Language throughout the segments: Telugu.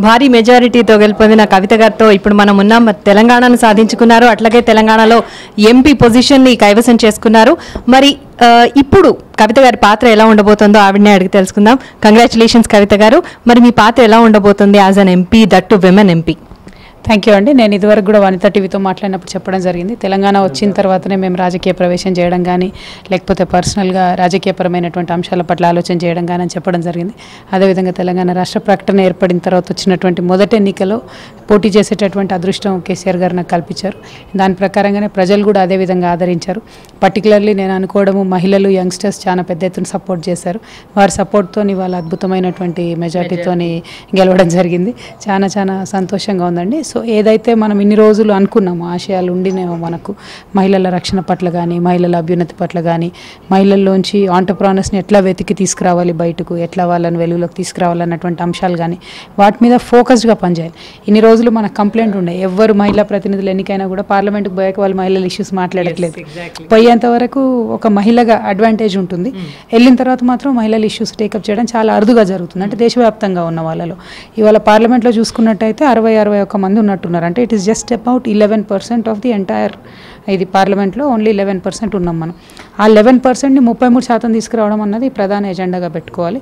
భారీ మెజారిటీతో గెలుపొందిన కవిత గారితో ఇప్పుడు మనం ఉన్నాం. తెలంగాణను సాధించుకున్నారు, అట్లాగే తెలంగాణలో ఎంపీ పొజిషన్ని కైవసం చేసుకున్నారు. మరి ఇప్పుడు కవిత గారి పాత్ర ఎలా ఉండబోతుందో ఆవిడనే అడిగి తెలుసుకుందాం. కంగ్రాచులేషన్స్ కవిత గారు. మరి మీ పాత్ర ఎలా ఉండబోతుంది as an MP, that to women MP? Thank you అండి. నేను ఇదివరకు కూడా వనితా టీవీతో మాట్లాడినప్పుడు చెప్పడం జరిగింది, తెలంగాణ వచ్చిన తర్వాతనే మేము రాజకీయ ప్రవేశం చేయడం కానీ లేకపోతే పర్సనల్గా రాజకీయపరమైనటువంటి అంశాల పట్ల ఆలోచన చేయడం కానీ అని చెప్పడం జరిగింది. అదేవిధంగా తెలంగాణ రాష్ట్ర ప్రకటన ఏర్పడిన తర్వాత వచ్చినటువంటి మొదటి ఎన్నికలో పోటీ చేసేటటువంటి అదృష్టం కేసీఆర్ గారు నాకు కల్పించారు. దాని ప్రకారంగానే ప్రజలు కూడా అదేవిధంగా ఆదరించారు. పర్టికులర్లీ నేను అనుకోవడము మహిళలు, యంగ్స్టర్స్ చాలా పెద్ద ఎత్తున సపోర్ట్ చేశారు. వారి సపోర్ట్తో వాళ్ళ అద్భుతమైనటువంటి మెజార్టీతో గెలవడం జరిగింది. చాలా చాలా సంతోషంగా ఉందండి. సో ఏదైతే మనం ఇన్ని రోజులు అనుకున్నామో ఆశయాలు ఉండినేమో మనకు మహిళల రక్షణ పట్ల కానీ, మహిళల అభ్యున్నతి పట్ల కానీ, మహిళల్లోంచి ఆంటర్ప్రెన్యూర్స్ని ఎట్లా వెతికి తీసుకురావాలి బయటకు, ఎట్లా వాళ్ళని వెలుగులోకి తీసుకురావాలన్నటువంటి అంశాలు కానీ వాటి మీద ఫోకస్డ్గా పనిచేయాలి. ఇన్ని రోజులు మనకు కంప్లైంట్ ఉండే ఎవరు మహిళా ప్రతినిధులు ఎన్నికైనా కూడా పార్లమెంట్కి పోయాక వాళ్ళు మహిళల ఇష్యూస్ మాట్లాడట్లేదు. పోయేంత వరకు ఒక మహిళగా అడ్వాంటేజ్ ఉంటుంది, వెళ్ళిన తర్వాత మాత్రం మహిళల ఇష్యూస్ టేకప్ చేయడం చాలా అరుదుగా జరుగుతుంది. అంటే దేశవ్యాప్తంగా ఉన్న వాళ్ళలో ఇవాళ పార్లమెంట్లో చూసుకున్నట్టయితే 60-61 మంది ఉన్నట్టున్నారు. అంటే it is just about 11% of the entire ఇది పార్లమెంట్లో ఓన్లీ 11% ఉన్నాం మనం. ఆ 11%ని 33% తీసుకురావడం అన్నది ప్రధాన ఎజెండాగా పెట్టుకోవాలి.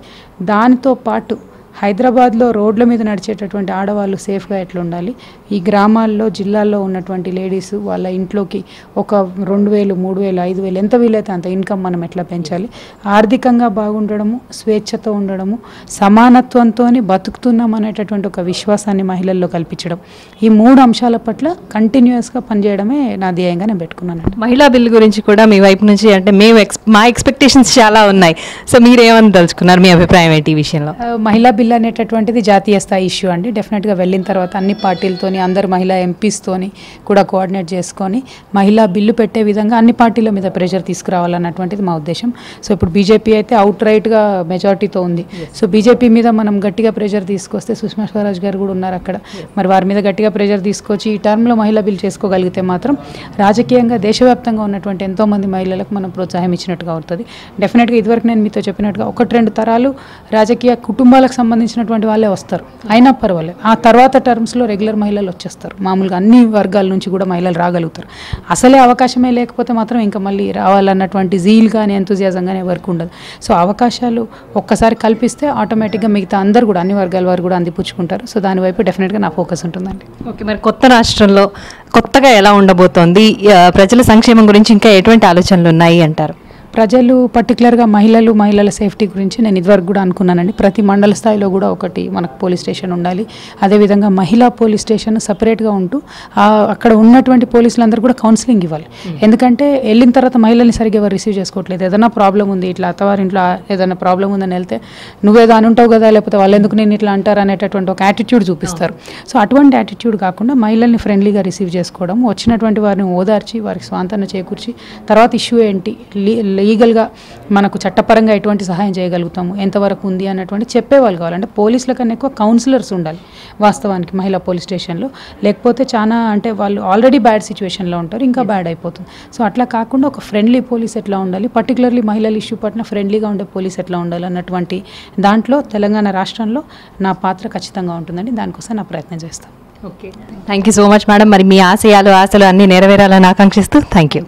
దానితో పాటు హైదరాబాద్లో రోడ్ల మీద నడిచేటటువంటి ఆడవాళ్ళు సేఫ్గా ఎట్లా ఉండాలి, ఈ గ్రామాల్లో జిల్లాల్లో ఉన్నటువంటి లేడీస్ వాళ్ళ ఇంట్లోకి ఒక 2,000, 3,000, 5,000 ఎంత వీలైతే అంత ఇన్కమ్ మనం ఎట్లా పెంచాలి, ఆర్థికంగా బాగుండడము, స్వేచ్ఛతో ఉండడము, సమానత్వంతో బతుకుతున్నాం అనేటటువంటి ఒక విశ్వాసాన్ని మహిళల్లో కల్పించడం, ఈ 3 అంశాల పట్ల కంటిన్యూస్గా పనిచేయడమే నా ధ్యేయంగా నేను పెట్టుకున్నాను. మహిళా బిల్ గురించి కూడా మీ వైపు నుంచి అంటే మా ఎక్స్పెక్టేషన్స్ చాలా ఉన్నాయి. సో మీరు ఏమని తలుచుకున్నారు, మీ అభిప్రాయం ఏంటి ఈ విషయంలో? మహిళా బిల్ అనేటటువంటిది జాతీయ స్థాయి ఇష్యూ అండి. డెఫినెట్గా వెళ్ళిన తర్వాత అన్ని పార్టీలతోని, అందరు మహిళా ఎంపీస్తోని కూడా కోఆర్డినేట్ చేసుకొని మహిళా బిల్లు పెట్టే విధంగా అన్ని పార్టీల మీద ప్రెషర్ తీసుకురావాలన్నటువంటిది మా ఉద్దేశం. సో ఇప్పుడు బీజేపీ అయితే అవుట్ రైట్గా మెజారిటీతో ఉంది. సో బీజేపీ మీద మనం గట్టిగా ప్రెషర్ తీసుకొస్తే, సుష్మా స్వరాజ్ గారు కూడా ఉన్నారు అక్కడ, మరి వారి మీద గట్టిగా ప్రెషర్ తీసుకొచ్చి ఈ టర్మ్లో మహిళా బిల్ చేసుకోగలిగితే మాత్రం రాజకీయంగా దేశవ్యాప్తంగా ఉన్నటువంటి ఎంతోమంది మహిళలకు మనం ప్రోత్సాహం ఇచ్చినట్టుగా అవుతుంది. డెఫినెట్గా ఇదివరకు నేను మీతో చెప్పినట్టుగా 1-2 తరాలు రాజకీయ కుటుంబాలకు సంబంధించినటువంటి వాళ్ళే వస్తారు, అయినా పర్వాలేదు. ఆ తర్వాత టర్మ్స్లో రెగ్యులర్ మహిళలు వచ్చేస్తారు. మామూలుగా అన్ని వర్గాల నుంచి కూడా మహిళలు రాగలుగుతారు. అసలే అవకాశమే లేకపోతే మాత్రం ఇంకా మళ్ళీ రావాలన్నటువంటి జీల్ కానీ ఎంతూజియాజం కానీ ఎవరికి ఉండదు. సో అవకాశాలు ఒక్కసారి కల్పిస్తే ఆటోమేటిక్గా మిగతా అందరు కూడా అన్ని వర్గాల వారు కూడా అందిపుచ్చుకుంటారు. సో దానివైపు డెఫినెట్గా నా ఫోకస్ ఉంటుందండి. ఓకే, మరి కొత్త రాష్ట్రంలో కొత్తగా ఎలా ఉండబోతోంది, ప్రజల సంక్షేమం గురించి ఇంకా ఎటువంటి ఆలోచనలు ఉన్నాయి అంటారు? ప్రజలు పర్టికులర్గా మహిళల సేఫ్టీ గురించి నేను ఇదివరకు కూడా అనుకున్నానండి. ప్రతి మండల స్థాయిలో కూడా ఒకటి మనకు పోలీస్ స్టేషన్ ఉండాలి. అదేవిధంగా మహిళా పోలీస్ స్టేషన్ సపరేట్గా ఉంటూ అక్కడ ఉన్నటువంటి పోలీసులందరూ కూడా కౌన్సిలింగ్ ఇవ్వాలి. ఎందుకంటే వెళ్ళిన తర్వాత మహిళల్ని సరిగ్గా ఎవరు రిసీవ్ చేసుకోవట్లేదు. ఏదైనా ప్రాబ్లం ఉంది, ఇట్లా అత్తవారింట్లో ఏదైనా ప్రాబ్లం ఉందని వెళ్తే నువ్వేదో అని ఉంటావు కదా, లేకపోతే వాళ్ళు ఎందుకు నేను ఇట్లా అంటారు అనేటటువంటి ఒక యాటిట్యూడ్ చూపిస్తారు. సో అటువంటి యాటిట్యూడ్ కాకుండా మహిళల్ని ఫ్రెండ్లీగా రిసీవ్ చేసుకోవడం, వచ్చినటువంటి వారిని ఓదార్చి వారికి స్వాంతన చేకూర్చి తర్వాత ఇష్యూ ఏంటి, లీగల్గా మనకు చట్టపరంగా ఎటువంటి సహాయం చేయగలుగుతాము, ఎంతవరకు ఉంది అన్నటువంటి చెప్పేవాళ్ళు కావాలి. అంటే పోలీసుల కన్నా ఎక్కువ కౌన్సిలర్స్ ఉండాలి వాస్తవానికి మహిళా పోలీస్ స్టేషన్లో. లేకపోతే చాలా అంటే వాళ్ళు ఆల్రెడీ బ్యాడ్ సిచ్యువేషన్లో ఉంటారు, ఇంకా బ్యాడ్ అయిపోతుంది. సో అట్లా కాకుండా ఒక ఫ్రెండ్లీ పోలీస్ ఎట్లా ఉండాలి, పర్టికులర్లీ మహిళల ఇష్యూ పట్ల ఫ్రెండ్లీగా ఉండే పోలీస్ ఎట్లా ఉండాలి అన్నటువంటి దాంట్లో తెలంగాణ రాష్ట్రంలో నా పాత్ర ఖచ్చితంగా ఉంటుందండి. దానికోసం నా ప్రయత్నం చేస్తాను. Okay, thank you so much madam. మరి మీ ఆశలు అన్నీ నెరవేరాలని ఆకాంక్షిస్తూ థ్యాంక్ యూ.